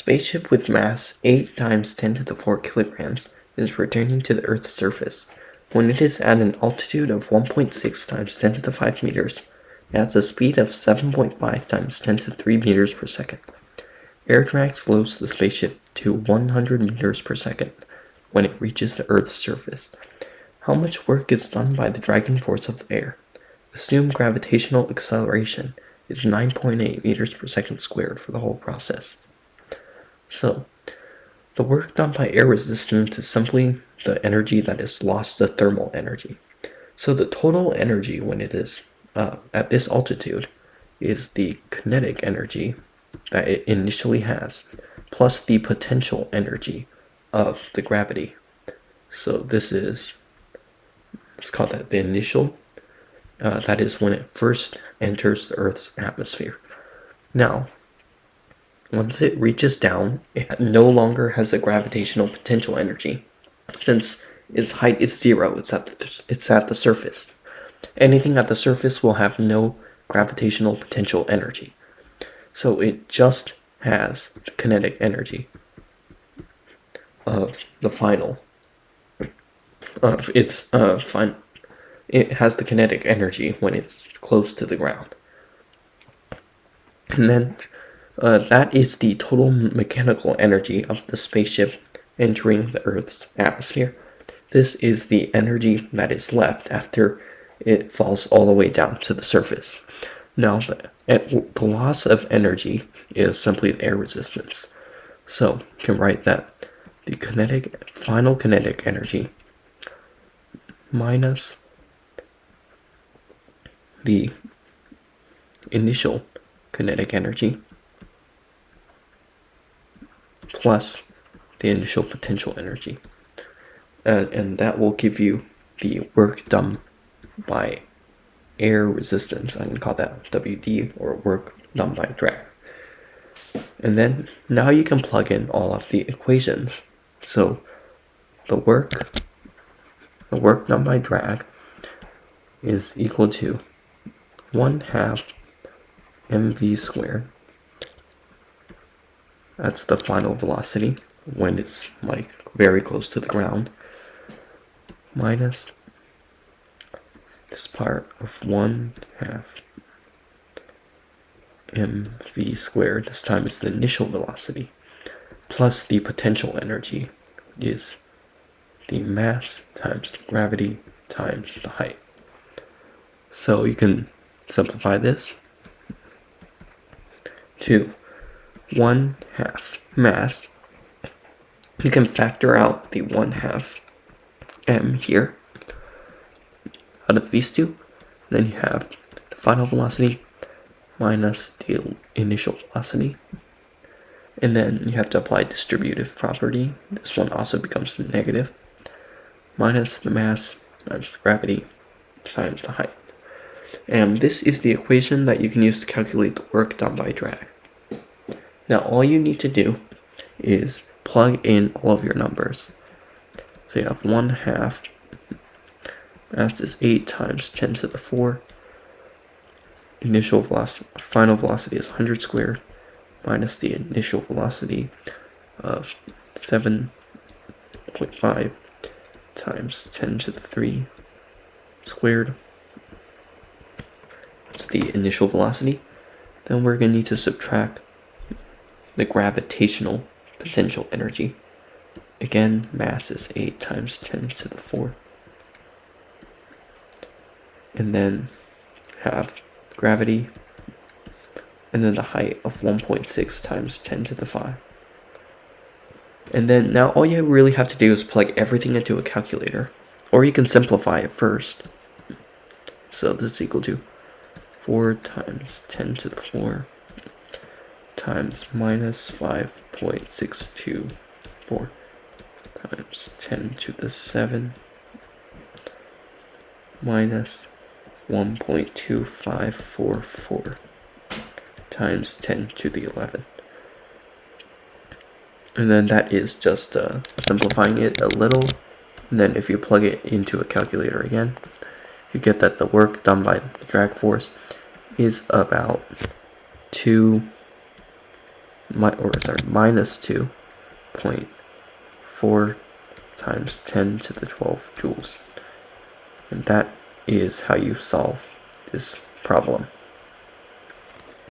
spaceship with mass 8 times 10 to the 4 kilograms is returning to the Earth's surface. When it is at an altitude of 1.6 times 10 to the 5 meters, it has a speed of 7.5 times 10 to the 3 meters per second. Air drag slows the spaceship to 100 meters per second when it reaches the Earth's surface. How much work is done by the dragging force of the air? Assumed gravitational acceleration is 9.8 meters per second squared for the whole process. So, the work done by air resistance is simply the energy that is lost to thermal energy. So the total energy when it is at this altitude is the kinetic energy that it initially has, plus the potential energy of the gravity. So this is, let's call that the initial. That is when it first enters the Earth's atmosphere. Now, once it reaches down, it no longer has a gravitational potential energy. Since its height is 0, it's at the surface. Anything at the surface will have no gravitational potential energy. So it just has the kinetic energy of the final, of its final. It has the kinetic energy when it's close to the ground. And then that is the total mechanical energy of the spaceship entering the Earth's atmosphere. This is the energy that is left after it falls all the way down to the surface. Now, the loss of energy is simply the air resistance. So, you can write that the final kinetic energy minus the initial kinetic energy plus the initial potential energy. And that will give you the work done by air resistance. I can call that WD, or work done by drag. And then now you can plug in all of the equations. So the work done by drag is equal to 1/2 mv squared. That's the final velocity when it's like very close to the ground, minus this part of 1/2 mv squared. This time it's the initial velocity, plus the potential energy is the mass times the gravity times the height. So you can simplify this to 1/2 mass. You can factor out the 1/2 m here out of these two. Then you have the final velocity minus the initial velocity. And then you have to apply distributive property. This one also becomes negative. Minus the mass times the gravity times the height. And this is the equation that you can use to calculate the work done by drag. Now all you need to do is plug in all of your numbers. So you have 1/2, mass is 8 times 10 to the 4. Final velocity is 100 squared, minus the initial velocity of 7.5 times 10 to the 3 squared. It's the initial velocity. Then we're going to need to subtract the gravitational potential energy. Again, mass is 8 times 10 to the 4. And then have gravity, and then the height of 1.6 times 10 to the 5. And then now all you really have to do is plug everything into a calculator, or you can simplify it first. So this is equal to 4 times 10 to the 4 times minus 5.624 times 10 to the 7 minus 1.2544 times 10 to the 11. And then that is just simplifying it a little. And then if you plug it into a calculator again, you get that the work done by the drag force is about 2 minus 2.4 times 10 to the 12 joules. And that is how you solve this problem.